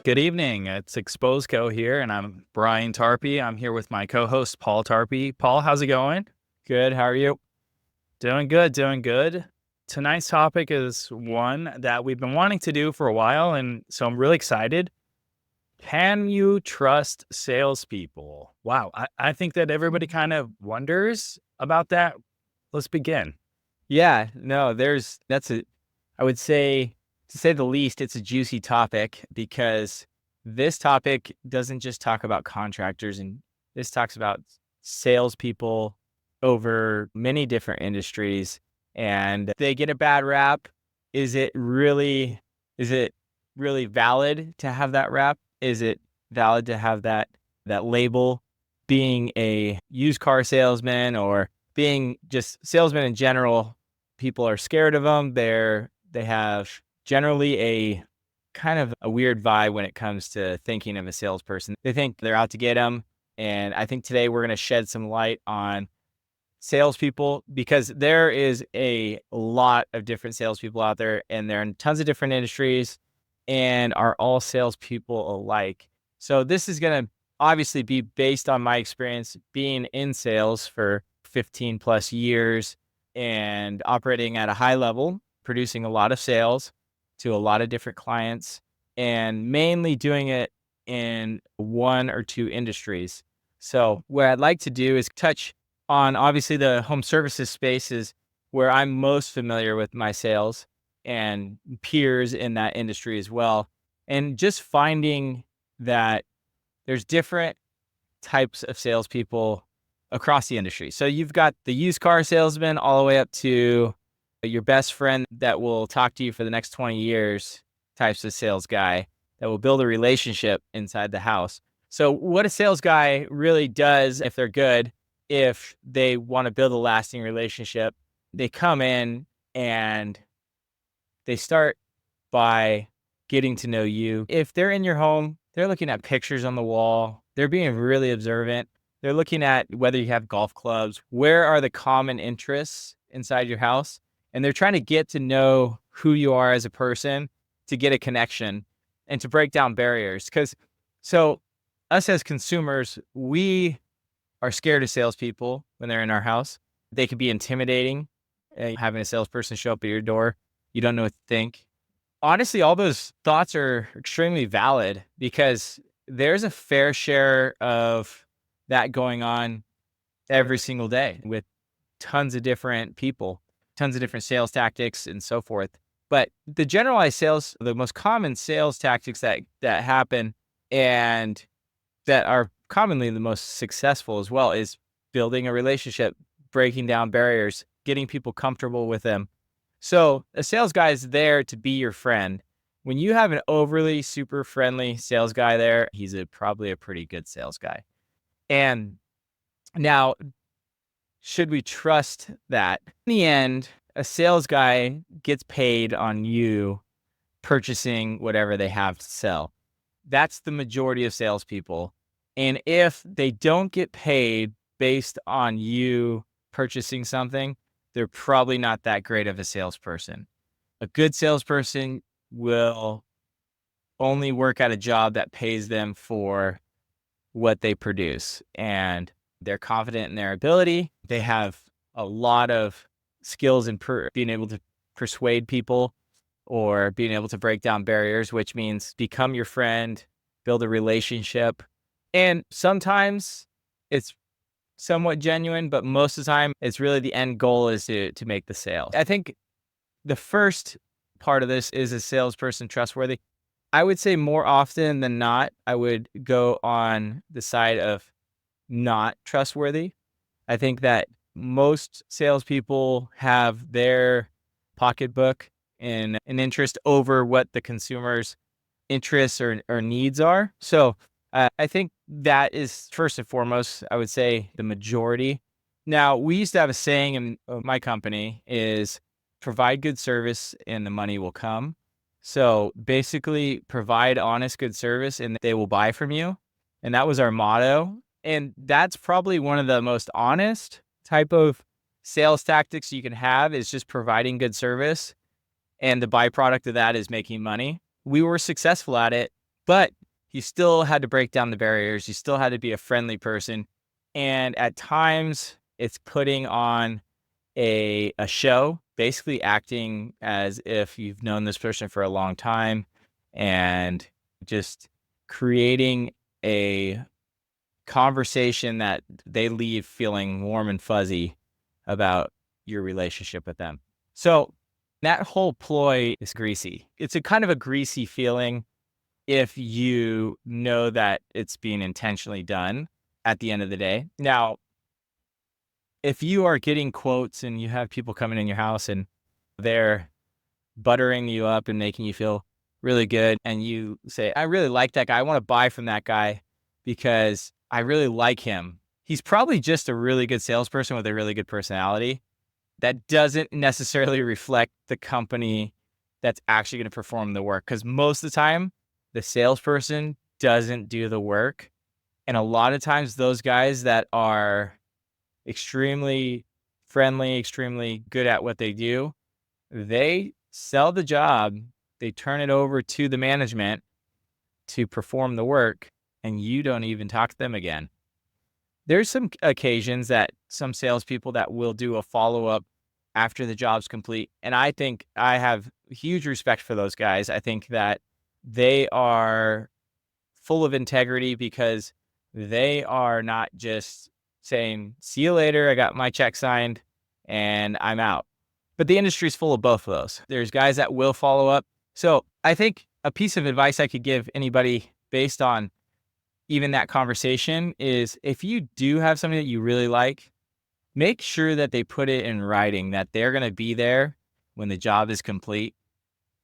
Good evening. It's Exposeco here, and I'm Brian Tarpy. I'm here with my co-host, Paul Tarpy. Paul, how's it going? Good. How are you? Doing good, doing good. Tonight's topic is one that we've been wanting to do for a while, and so I'm really excited. Can you trust salespeople? Wow, I think that everybody kind of wonders about that. Let's begin. Yeah, no, I would say, to say the least, it's a juicy topic because this topic doesn't just talk about contractors, and this talks about salespeople over many different industries, and they get a bad rap. Is it really valid to have that rap? Is it valid to have that label? Being a used car salesman or being just salesmen in general, people are scared of them. They have generally a kind of a weird vibe when it comes to thinking of a salesperson. They think they're out to get them. And I think today we're going to shed some light on salespeople because there is a lot of different salespeople out there, and they're in tons of different industries and are all salespeople alike. So this is going to obviously be based on my experience being in sales for 15 plus years and operating at a high level, producing a lot of sales to a lot of different clients, and mainly doing it in one or two industries. So what I'd like to do is touch on obviously the home services space is where I'm most familiar with my sales and peers in that industry as well. And just finding that there's different types of salespeople across the industry. So you've got the used car salesman all the way up to your best friend that will talk to you for the next 20 years types of sales guy that will build a relationship inside the house. So what a sales guy really does, if they're good, if they want to build a lasting relationship, they come in and they start by getting to know you. If they're in your home, they're looking at pictures on the wall. They're being really observant. They're looking at whether you have golf clubs. Where are the common interests inside your house? And they're trying to get to know who you are as a person to get a connection and to break down barriers. So us as consumers, we are scared of salespeople when they're in our house. They could be intimidating. Having a salesperson show up at your door, you don't know what to think. Honestly, all those thoughts are extremely valid because there's a fair share of that going on every single day with tons of different people, tons of different sales tactics and so forth. But the generalized sales, the most common sales tactics that happen and that are commonly the most successful as well is building a relationship, breaking down barriers, getting people comfortable with them. So a sales guy is there to be your friend. When you have an overly super friendly sales guy there, he's probably a pretty good sales guy. And now, should we trust that? In the end, a sales guy gets paid on you purchasing whatever they have to sell. That's the majority of salespeople. And if they don't get paid based on you purchasing something, they're probably not that great of a salesperson. A good salesperson will only work at a job that pays them for what they produce, and they're confident in their ability. They have a lot of skills in being able to persuade people or being able to break down barriers, which means become your friend, build a relationship. And sometimes it's somewhat genuine, but most of the time it's really the end goal is to make the sale. I think the first part of this is a salesperson trustworthy. I would say more often than not, I would go on the side of not trustworthy. I think that most salespeople have their pocketbook and an interest over what the consumer's interests or needs are. So I think that is first and foremost, I would say the majority. Now, we used to have a saying in my company is provide good service and the money will come. So basically provide honest, good service and they will buy from you. And that was our motto. And that's probably one of the most honest type of sales tactics you can have is just providing good service. And the byproduct of that is making money. We were successful at it but you still had to break down the barriers. You still had to be a friendly person. And at times it's putting on a show, basically acting as if you've known this person for a long time and just creating a conversation that they leave feeling warm and fuzzy about your relationship with them. So that whole ploy is greasy. It's a kind of a greasy feeling if you know that it's being intentionally done at the end of the day. Now, if you are getting quotes and you have people coming in your house and they're buttering you up and making you feel really good, and you say, I really like that guy. I want to buy from that guy because I really like him. He's probably just a really good salesperson with a really good personality. That doesn't necessarily reflect the company that's actually going to perform the work. Because most of the time, the salesperson doesn't do the work. And a lot of times, those guys that are extremely friendly, extremely good at what they do, they sell the job, they turn it over to the management to perform the work, and you don't even talk to them again. There's some occasions that some salespeople that will do a follow-up after the job's complete, and I think I have huge respect for those guys. I think that they are full of integrity because they are not just saying, see you later, I got my check signed, and I'm out. But the industry's full of both of those. There's guys that will follow up. So I think a piece of advice I could give anybody based on even that conversation is, if you do have something that you really like, make sure that they put it in writing that they're going to be there when the job is complete,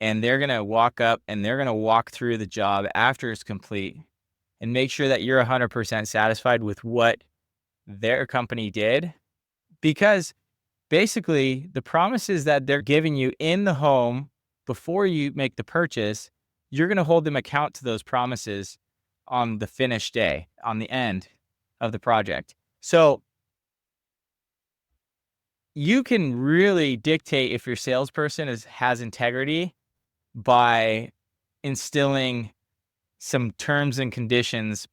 and they're going to walk up and they're going to walk through the job after it's complete, and make sure that you're 100% satisfied with what their company did. Because basically, the promises that they're giving you in the home before you make the purchase, you're going to hold them account to those promises on the finished day, on the end of the project. So you can really dictate if your salesperson has integrity by instilling some terms and conditions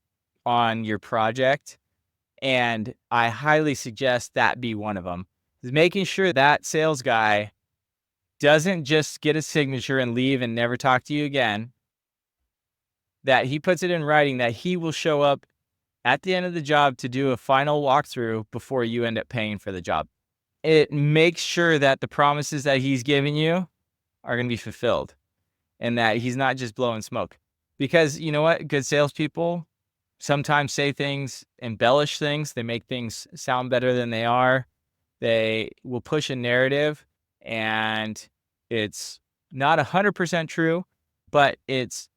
on your project. And I highly suggest that be one of them, is making sure that sales guy doesn't just get a signature and leave and never talk to you again, that he puts it in writing that he will show up at the end of the job to do a final walkthrough before you end up paying for the job. It makes sure that the promises that he's giving you are going to be fulfilled and that he's not just blowing smoke. Because you know what? Good salespeople sometimes say things, embellish things. They make things sound better than they are. They will push a narrative, and it's not 100% true, but it's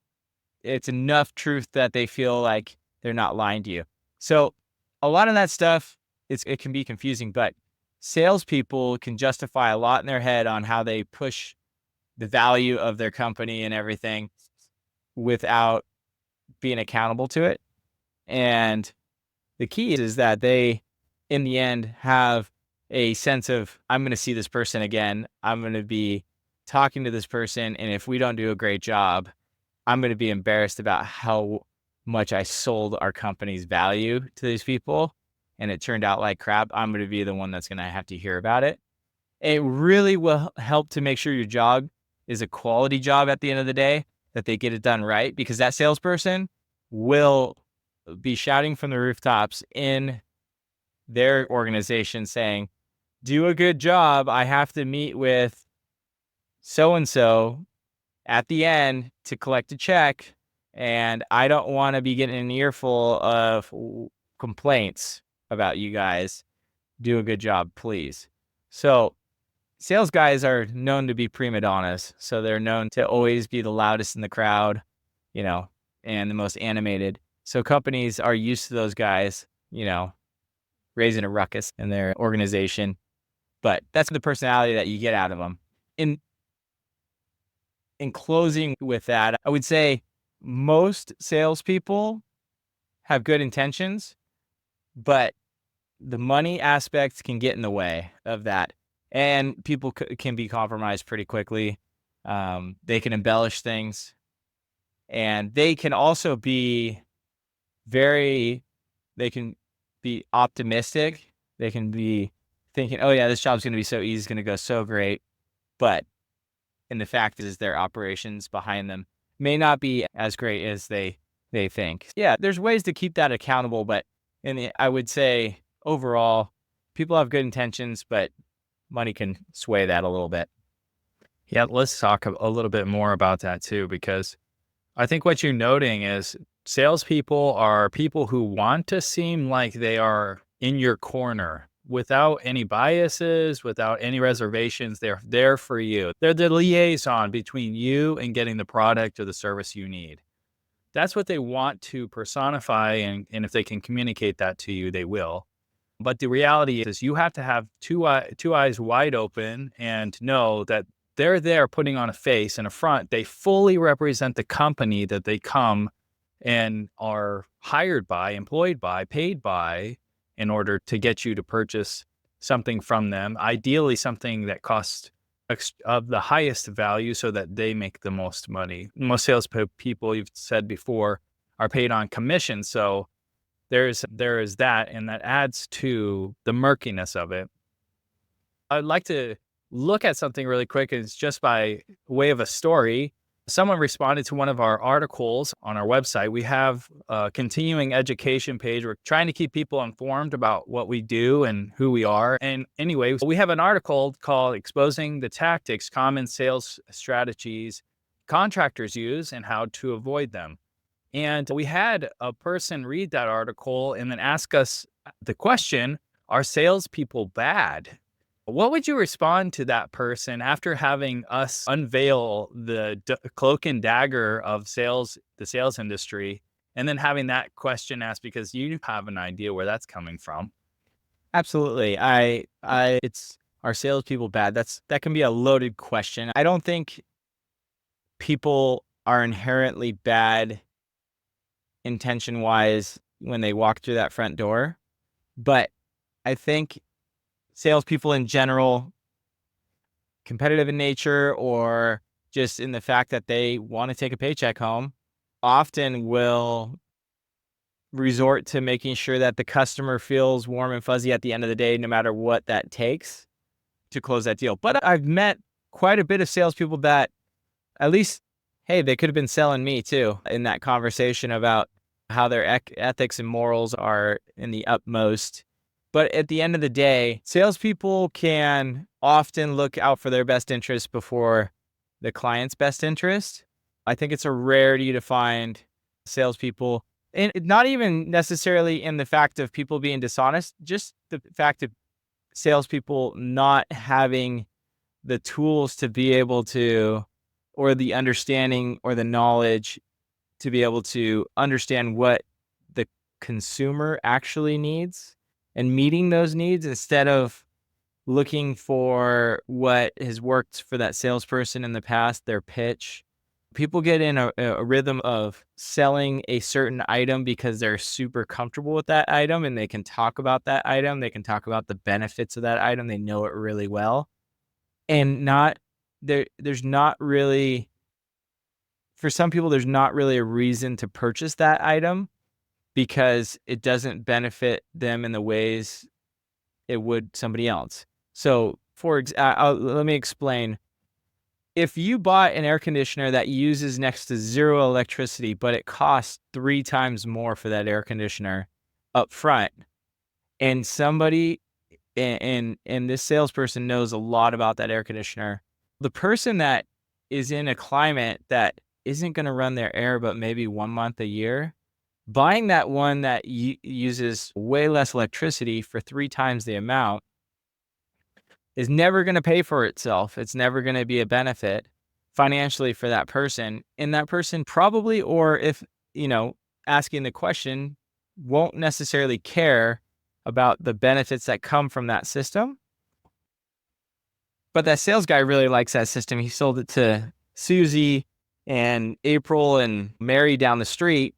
enough truth that they feel like they're not lying to you. So a lot of that stuff, it can be confusing, but salespeople can justify a lot in their head on how they push the value of their company and everything without being accountable to it. And the key is that they, in the end, have a sense of, I'm going to see this person again. I'm going to be talking to this person. And if we don't do a great job, I'm going to be embarrassed about how much I sold our company's value to these people, and it turned out like crap. I'm going to be the one that's going to have to hear about it. It really will help to make sure your job is a quality job at the end of the day, that they get it done right, because that salesperson will be shouting from the rooftops in their organization saying, do a good job. I have to meet with so-and-so at the end to collect a check, and I don't want to be getting an earful of complaints about you guys. Do a good job, please. So sales guys are known to be prima donnas. So they're known to always be the loudest in the crowd, and the most animated. So companies are used to those guys, raising a ruckus in their organization. But that's the personality that you get out of them. In closing with that, I would say most salespeople have good intentions, but the money aspects can get in the way of that. And people can be compromised pretty quickly. They can embellish things. And they can also be they can be optimistic. They can be thinking, oh yeah, this job's going to be so easy. It's going to go so great. But and the fact is their operations behind them may not be as great as they think. Yeah, there's ways to keep that accountable, but I would say overall, people have good intentions, but money can sway that a little bit. Yeah, let's talk a little bit more about that too, because I think what you're noting is salespeople are people who want to seem like they are in your corner without any biases, without any reservations. They're there for you. They're the liaison between you and getting the product or the service you need. That's what they want to personify. And if they can communicate that to you, they will. But the reality is you have to have two eyes wide open and know that they're there putting on a face and a front. They fully represent the company that they come and are hired by, employed by, paid by in order to get you to purchase something from them, ideally something that costs of the highest value so that they make the most money. Most sales people, you've said before, are paid on commission. So there is that, and that adds to the murkiness of it. I'd like to look at something really quick. It's just by way of a story. Someone responded to one of our articles on our website. We have a continuing education page. We're trying to keep people informed about what we do and who we are. And anyway, we have an article called Exposing the Tactics, Common Sales Strategies Contractors Use and How to Avoid Them. And we had a person read that article and then ask us the question, are salespeople bad? What would you respond to that person after having us unveil the cloak and dagger of sales, the sales industry, and then having that question asked because you have an idea where that's coming from? Absolutely. It's are salespeople bad? That can be a loaded question. I don't think people are inherently bad intention wise when they walk through that front door. But I think salespeople in general, competitive in nature or just in the fact that they want to take a paycheck home, often will resort to making sure that the customer feels warm and fuzzy at the end of the day, no matter what that takes to close that deal. But I've met quite a bit of salespeople that at least, hey, they could have been selling me too in that conversation about how their ethics and morals are in the utmost. But at the end of the day, salespeople can often look out for their best interest before the client's best interest. I think it's a rarity to find salespeople, and not even necessarily in the fact of people being dishonest, just the fact of salespeople not having the tools to be able to, or the understanding or the knowledge to be able to understand what the consumer actually needs and meeting those needs instead of looking for what has worked for that salesperson in the past, their pitch. People get in a rhythm of selling a certain item because they're super comfortable with that item and they can talk about that item. They can talk about the benefits of that item. They know it really well. And there's not really, for some people, there's not really a reason to purchase that item because it doesn't benefit them in the ways it would somebody else. So let me explain. If you bought an air conditioner that uses next to zero electricity, but it costs 3 times more for that air conditioner up front, and somebody and this salesperson knows a lot about that air conditioner, the person that is in a climate that isn't going to run their air but maybe 1 month a year, buying that one that uses way less electricity for 3 times the amount is never going to pay for itself. It's never going to be a benefit financially for that person. And that person probably, or if, asking the question, won't necessarily care about the benefits that come from that system. But that sales guy really likes that system. He sold it to Susie and April and Mary down the street,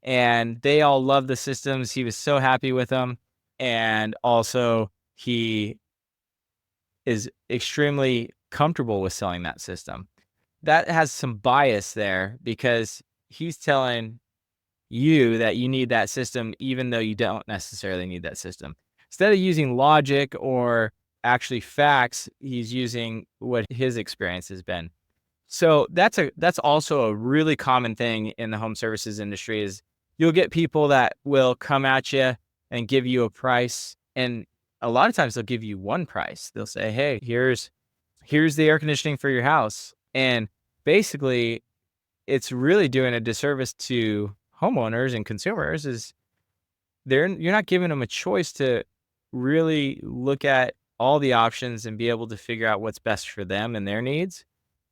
and they all love the systems. He was so happy with them. And also he is extremely comfortable with selling that system. That has some bias there because he's telling you that you need that system, even though you don't necessarily need that system. Instead of using logic or actually facts, he's using what his experience has been. So that's also a really common thing in the home services industry is you'll get people that will come at you and give you a price. And a lot of times they'll give you one price. They'll say, hey, here's the air conditioning for your house. And basically it's really doing a disservice to homeowners and consumers is you're not giving them a choice to really look at all the options and be able to figure out what's best for them and their needs.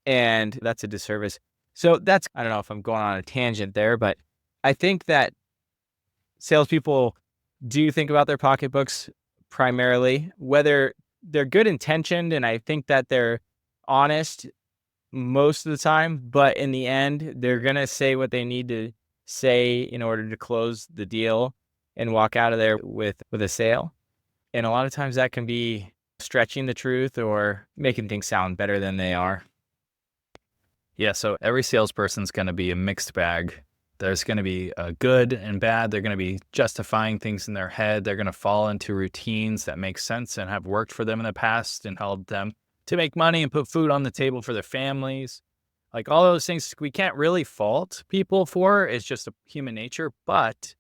And that's a disservice. So I don't know if I'm going on a tangent there, but I think that salespeople do think about their pocketbooks primarily, whether they're good intentioned. And I think that they're honest most of the time, but in the end, they're going to say what they need to say in order to close the deal and walk out of there with a sale. And a lot of times that can be stretching the truth or making things sound better than they are. Yeah, so every salesperson's going to be a mixed bag. There's going to be good and bad. They're going to be justifying things in their head. They're going to fall into routines that make sense and have worked for them in the past and helped them to make money and put food on the table for their families. Like all those things we can't really fault people for. It's just a human nature. But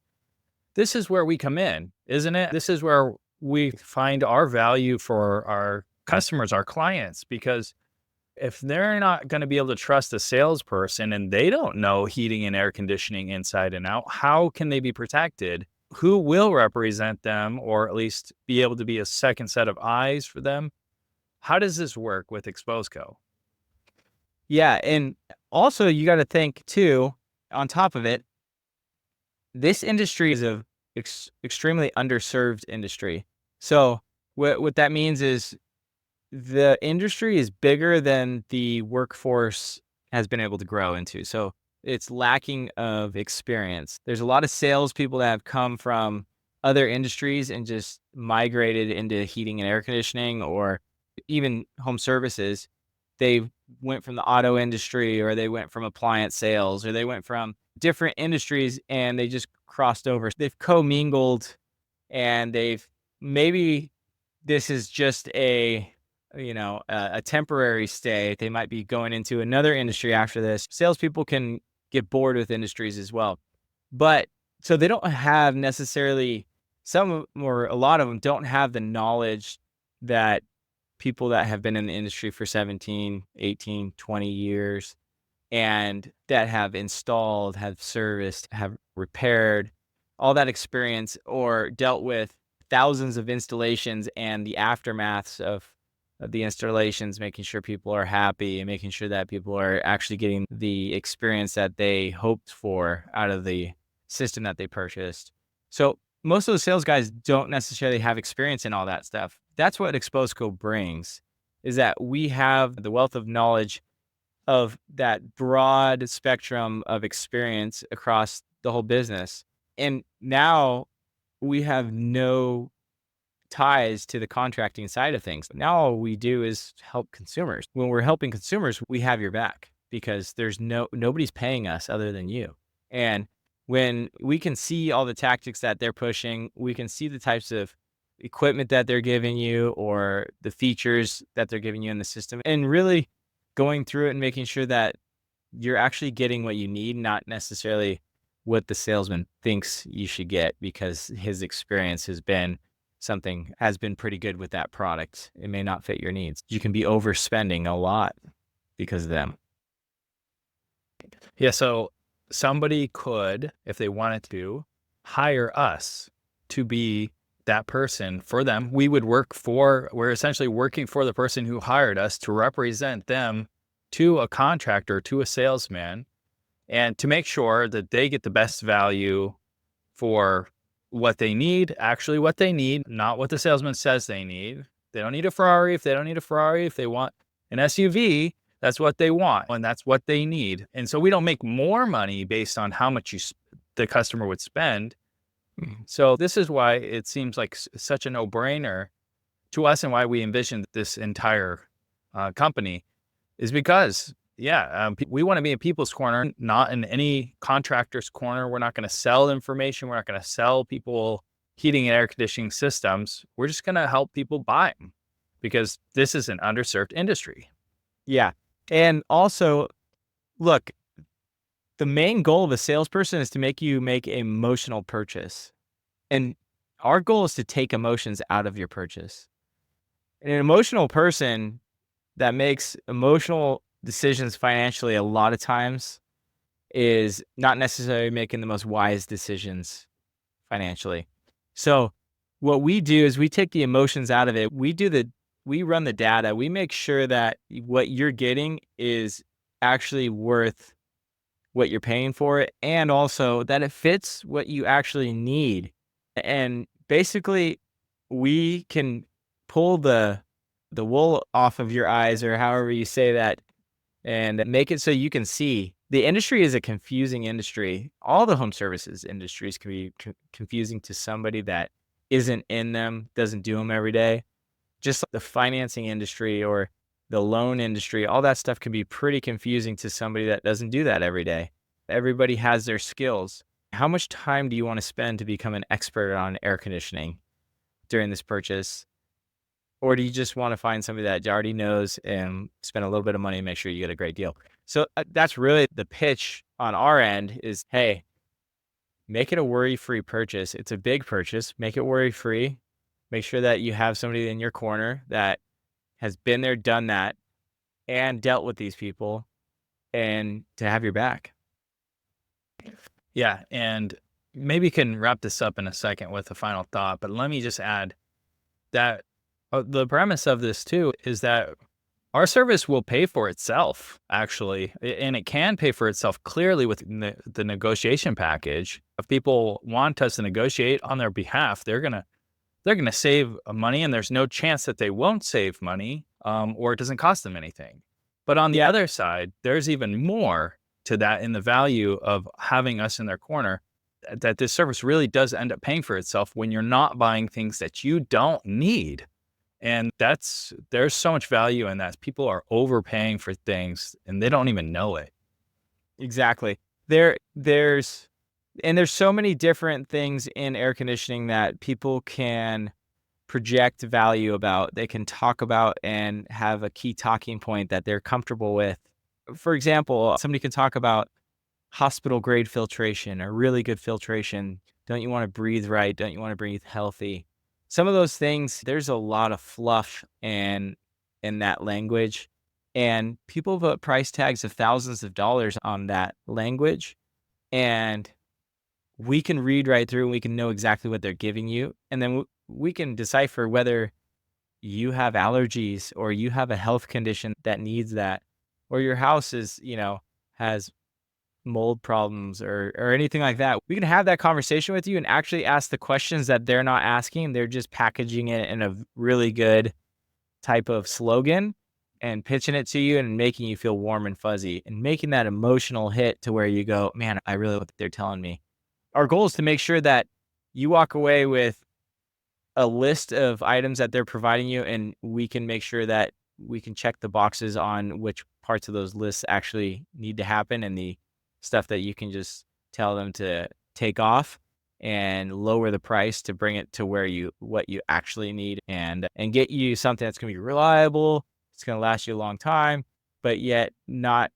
this is where we come in, isn't it? This is where we find our value for our customers, our clients, because if they're not going to be able to trust a salesperson and they don't know heating and air conditioning inside and out, how can they be protected? Who will represent them or at least be able to be a second set of eyes for them? How does this work with Exposeco? Yeah. And also, you got to think too, on top of it, this industry is a extremely underserved industry. So, what that means is the industry is bigger than the workforce has been able to grow into. So, it's lacking of experience. There's a lot of salespeople that have come from other industries and just migrated into heating and air conditioning or even home services. They went from the auto industry or they went from appliance sales or they went from different industries and they just crossed over. They've commingled and maybe this is just a temporary stay. They might be going into another industry after this. Salespeople can get bored with industries as well. But so they don't have necessarily a lot of them don't have the knowledge that people that have been in the industry for 17, 18, 20 years and that have installed, have serviced, have repaired, all that experience or dealt with thousands of installations and the aftermaths of the installations, making sure people are happy and making sure that people are actually getting the experience that they hoped for out of the system that they purchased. So most of the sales guys don't necessarily have experience in all that stuff. That's what Exposeco brings, is that we have the wealth of knowledge of that broad spectrum of experience across the whole business. And now we have no ties to the contracting side of things. Now all we do is help consumers. When we're helping consumers, we have your back because there's nobody's paying us other than you. And when we can see all the tactics that they're pushing, we can see the types of equipment that they're giving you or the features that they're giving you in the system and really going through it and making sure that you're actually getting what you need, not necessarily what the salesman thinks you should get because his experience has been pretty good with that product. It may not fit your needs. You can be overspending a lot because of them. Yeah, so somebody could, if they wanted to, hire us to be that person for them. We're essentially working for the person who hired us to represent them to a contractor, to a salesman, and to make sure that they get the best value for what they need, actually what they need, not what the salesman says they need. They don't need a Ferrari. If they don't need a Ferrari, if they want an SUV, that's what they want and that's what they need. And so we don't make more money based on how much the customer would spend. So this is why it seems like such a no-brainer to us and why we envisioned this entire company is because We want to be in people's corner, not in any contractor's corner. We're not going to sell information. We're not going to sell people heating and air conditioning systems. We're just going to help people buy them because this is an underserved industry. Yeah. And also, look, the main goal of a salesperson is to make you make an emotional purchase. And our goal is to take emotions out of your purchase. And an emotional person that makes emotional decisions financially a lot of times is not necessarily making the most wise decisions financially. So what we do is we take the emotions out of it. We run the data. We make sure that what you're getting is actually worth what you're paying for it, and also that it fits what you actually need. And basically, we can pull the wool off of your eyes, or however you say that, and make it so you can see. The industry is a confusing industry. All the home services industries can be confusing to somebody that isn't in them, doesn't do them every day. Just like the financing industry or the loan industry, all that stuff can be pretty confusing to somebody that doesn't do that every day. Everybody has their skills. How much time do you want to spend to become an expert on air conditioning during this purchase? Or do you just want to find somebody that already knows and spend a little bit of money and make sure you get a great deal? So that's really the pitch on our end is, hey, make it a worry-free purchase. It's a big purchase. Make it worry-free. Make sure that you have somebody in your corner that has been there, done that, and dealt with these people, and to have your back. Yeah. And maybe you can wrap this up in a second with a final thought, but let me just add that the premise of this too is that our service will pay for itself, actually, and it can pay for itself clearly with the negotiation package. If people want us to negotiate on their behalf, they're gonna save money, and there's no chance that they won't save money, or it doesn't cost them anything. But on the other side, there's even more to that in the value of having us in their corner, that this service really does end up paying for itself when you're not buying things that you don't need. And there's so much value in that. People are overpaying for things and they don't even know it. Exactly. There's so many different things in air conditioning that people can project value about. They can talk about and have a key talking point that they're comfortable with. For example, somebody can talk about hospital grade filtration or really good filtration. Don't you want to breathe right? Don't you want to breathe healthy? Some of those things, there's a lot of fluff in that language, and people put price tags of thousands of dollars on that language, and we can read right through and we can know exactly what they're giving you. And then we can decipher whether you have allergies or you have a health condition that needs that, or your house is, has mold problems or anything like that. We can have that conversation with you and actually ask the questions that they're not asking. They're just packaging it in a really good type of slogan and pitching it to you and making you feel warm and fuzzy and making that emotional hit to where you go, man, I really like what they're telling me. Our goal is to make sure that you walk away with a list of items that they're providing you, and we can make sure that we can check the boxes on which parts of those lists actually need to happen, and the stuff that you can just tell them to take off and lower the price to bring it to what you actually need, and get you something that's going to be reliable. It's going to last you a long time, but yet not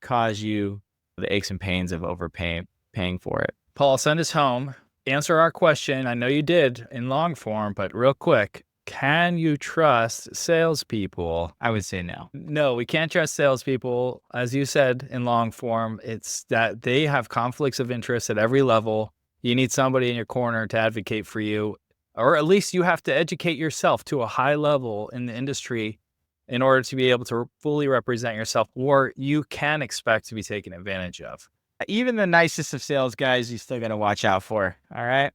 cause you the aches and pains of paying for it. Paul, send us home. Answer our question. I know you did in long form, but real quick, can you trust salespeople? I would say no. No, we can't trust salespeople. As you said in long form, it's that they have conflicts of interest at every level. You need somebody in your corner to advocate for you, or at least you have to educate yourself to a high level in the industry in order to be able to fully represent yourself, or you can expect to be taken advantage of. Even the nicest of sales guys, you still got to watch out for. All right.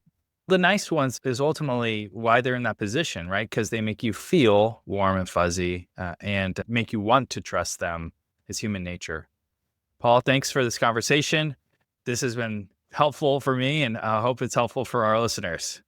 The nice ones is ultimately why they're in that position, right? Because they make you feel warm and fuzzy, and make you want to trust them. It's human nature. Paul, thanks for this conversation. This has been helpful for me, and I hope it's helpful for our listeners.